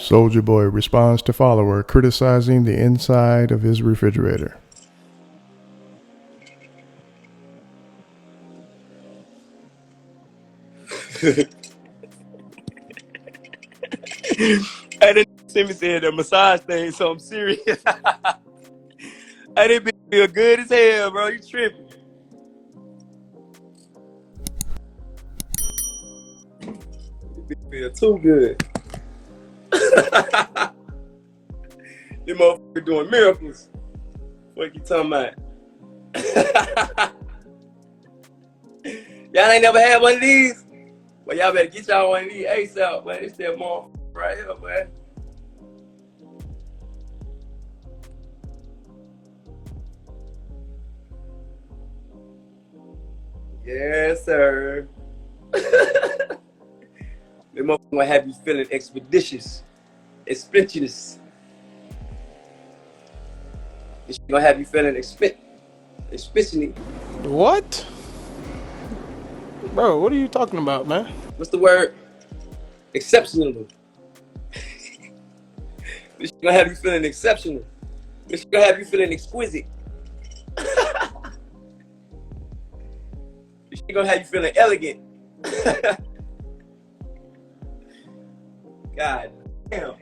Soulja Boy responds to follower criticizing the inside of his refrigerator. I didn't see me saying the massage thing, so I'm serious. I didn't feel good as hell, bro. You tripping. It feel too good. Them motherfuckers doing miracles. What you talking about? Y'all ain't never had one of these? Well, y'all better get y'all one of these ASAP, man. It's that motherfucker right here, man. Yes, sir. Them motherfuckers gonna have you feeling expeditious, expeditious. It's gonna have you feeling expeditious. What? Bro, what are you talking about, man? What's the word? Exceptional. This gonna have you feeling exceptional. This gonna have you feeling exquisite. This gonna have you feeling elegant. God damn.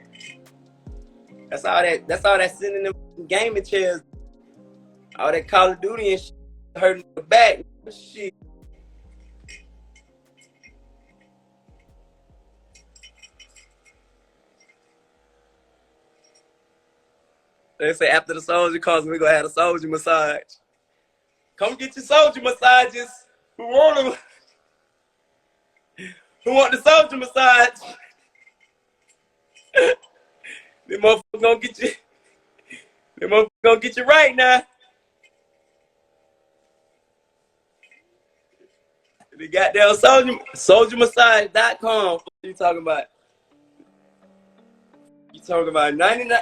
That's all that sitting in them gaming chairs. All that Call of Duty and shit hurting the back. Shit. They say after the Soulja calls, we gonna have a Soulja massage. Come get your Soulja massages. Who want them? Who want the Soulja massage? Them motherfuckers gonna get you. Them motherfuckers gonna get you right now. The goddamn SouljaMassage.com. What you talking about? You talking about 99,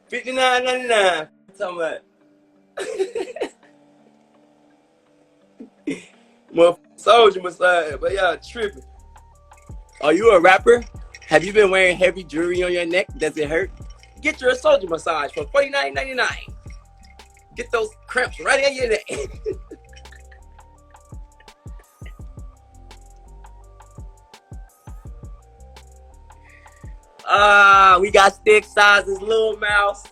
59.99. You talking about? Motherfucker Soulja massage, but y'all tripping. Are you a rapper? Have you been wearing heavy jewelry on your neck? Does it hurt? Get your Soulja massage for $49.99. Get those cramps right in your neck. We got stick sizes, little mouse.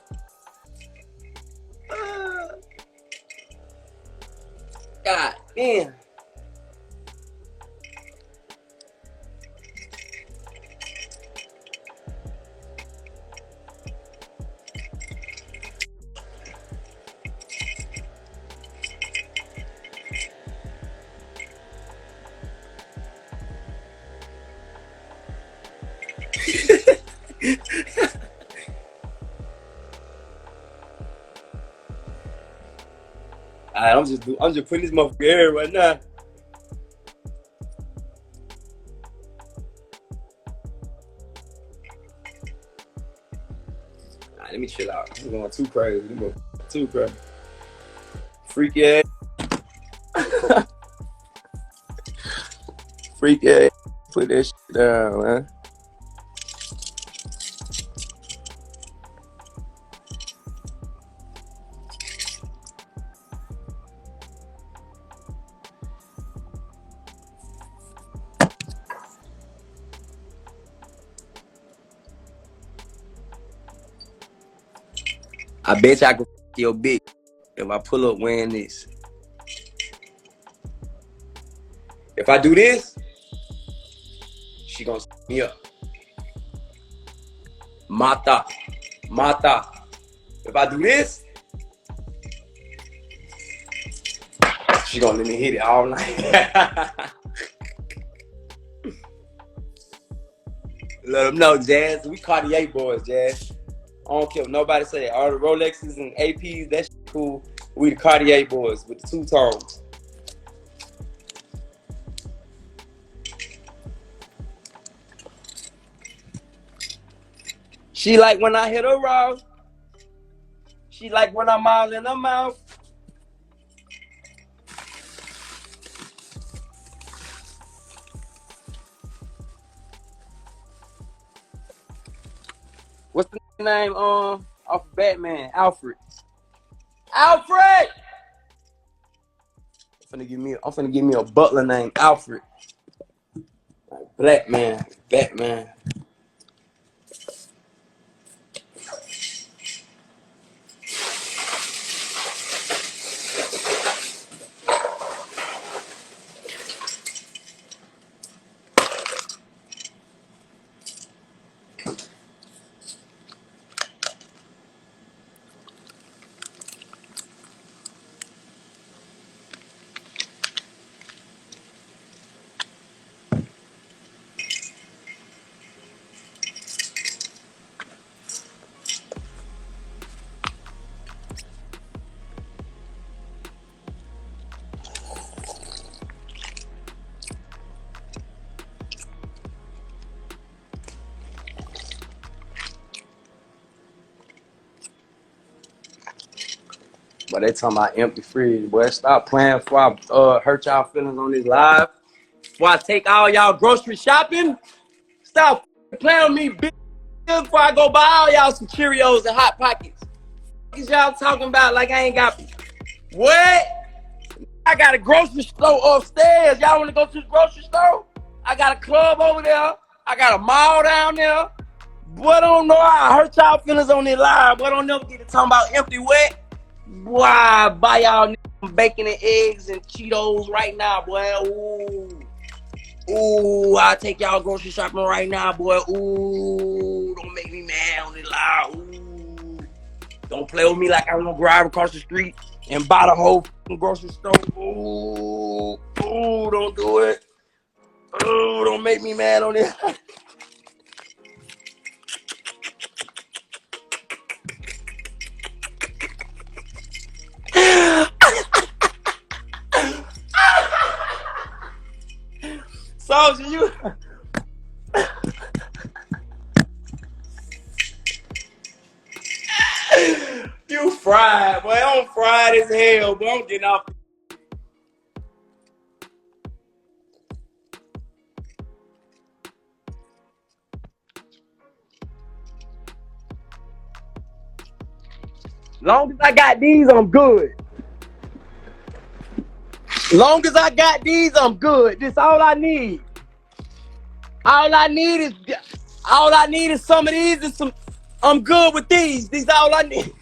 God damn. I'm just putting this motherfucker here right now. Let me chill out. I'm going too crazy. Too crazy. Freaky ass. Freaky ass. Put that shit down, man. I bet you I can f your bitch if I pull up wearing this. If I do this, she gonna s me up. Mata. If I do this, she gonna let me hit it all night. Let them know, Jazz. We Cartier boys, Jazz. I don't care what nobody say. All the Rolexes and APs, that shit cool. We the Cartier boys with the two tones. She like when I hit her raw. She like when I'm all in her mouth. name off of Batman, Alfred. Alfred. I'm finna give me a butler named Alfred. Like Black man, Batman. But they talking about empty fridge, boy. Stop playing before I hurt y'all feelings on this live. Before I take all y'all grocery shopping. Stop playing with me, bitch. Before I go buy all y'all some Cheerios and Hot Pockets. What is y'all talking about like I ain't got... What? I got a grocery store upstairs. Y'all want to go to the grocery store? I got a club over there. I got a mall down there. Boy, don't know how I hurt y'all feelings on this live. Boy, don't never get to talking about empty wet. Boy, I buy y'all bacon and eggs and Cheetos right now, boy. Ooh, I'll take y'all grocery shopping right now, boy. Ooh, don't make me mad on this live. Ooh, don't play with me like I want to drive across the street and buy the whole grocery store. Ooh, don't do it. Ooh, don't make me mad on this. Soulja, you fried, boy. I'm fried as hell, boy. I'm getting off. Long as I got these, I'm good. Long as I got these, I'm good. This all I need. All I need is some of these and some. I'm good with these. These all I need.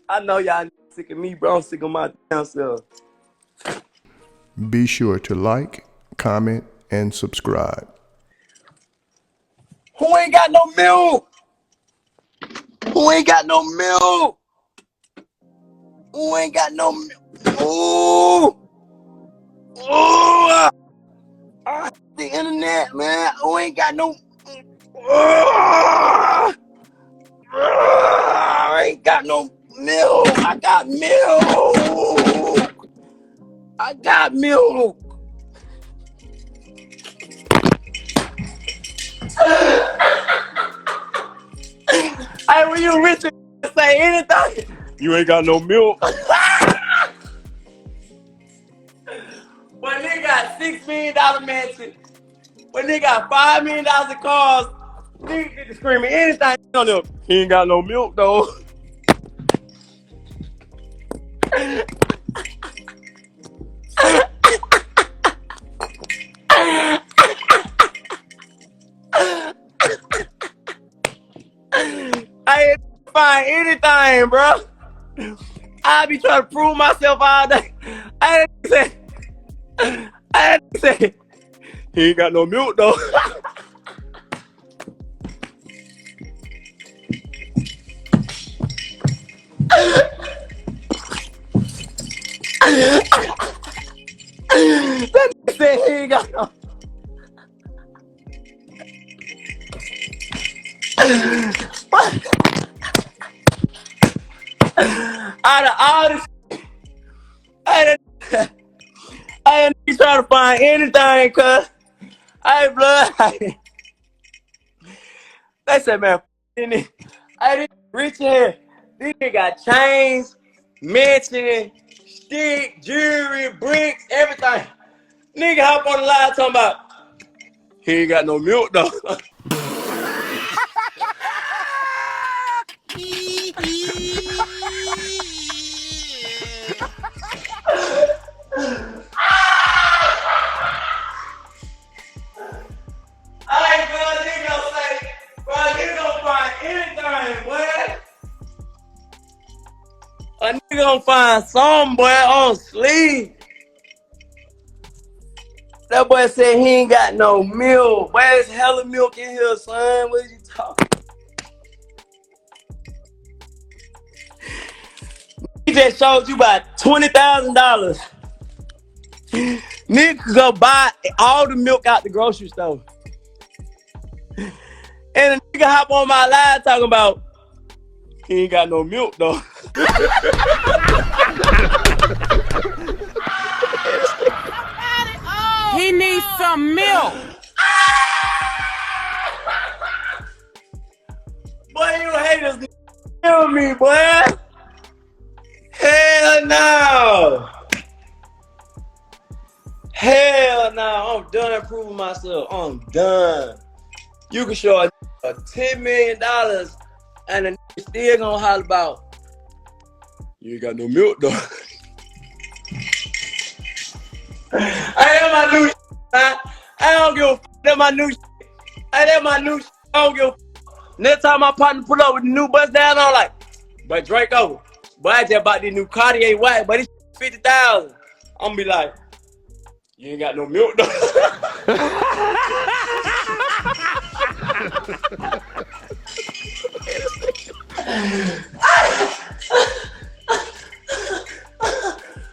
I know y'all sick of me, bro. I'm sick of my damn self. Be sure to like, comment, and subscribe. Who ain't got no milk? Who ain't got no milk? Who ain't got no milk? Ooh. Ooh. The internet, man. Who ain't got no... I ain't got no milk. I got milk. I got milk. Hey, when you rich and say anything, you ain't got no milk. When they got $6 million mansion, when they got $5 million in cars, niggas get to screaming anything on them. He ain't got no milk though. I ain't find anything, bro. I be trying to prove myself all day. I didn't say he ain't got no milk though. That nigga said he ain't got no. Out of all this, I ain't trying to find anything, cuz. Hey, blood. They said, man, I didn't rich here. These niggas got chains, mansion, stick, jewelry, bricks, everything. Nigga hop on the line talking about, he ain't got no milk though. Alright, bro, nigga gonna say, bro, nigga gonna find anything, boy. A nigga gonna find some boy on sleep. That boy said he ain't got no milk. Boy, there's hella milk in here, son. What are you talking? He just showed you about $20,000. Nigga go buy all the milk out the grocery store. And a nigga hop on my live talking about he ain't got no milk though. He needs some milk. Boy, you haters kill me, boy. Hell no. Hell no. I'm done proving myself. I'm done. You can show a $10 million and a nigga still gonna holler about you ain't got no milk though. Hey, that's my new shit, man. I don't give a f. That's my new shit. Hey, that's my new shit. I don't give a f. Next time my partner pull up with the new bust down, I'm like, but Draco, but I just bought this new Cartier white, but it's 50,000. I'm gonna be like, you ain't got no milk though.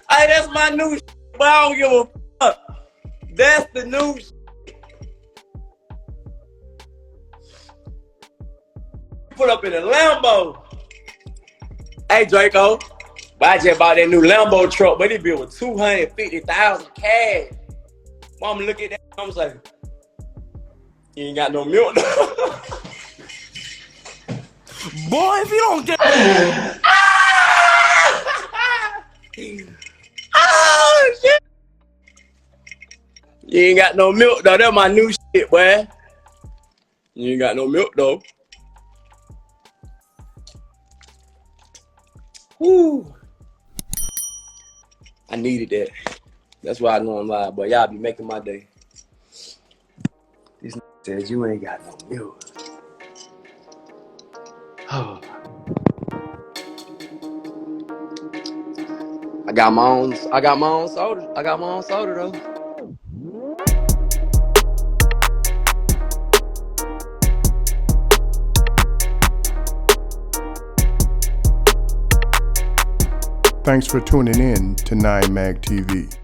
Hey, that's my new shit, but I don't give a fuck. That's the new shit. Put up in a Lambo. Hey, Draco, but I just bought that new Lambo truck, but it bill was $250,000 cash. Mama look at that, I'm like, you ain't got no milk though. Boy, if you don't get... Oh, shit. You ain't got no milk though. That's my new shit, boy. You ain't got no milk though. Woo. I needed that. That's why I know I'm live, but y'all be making my day. This nigga says you ain't got no milk. Oh. I got my own soda. I got my own soda though. Thanks for tuning in to 9 Mag TV.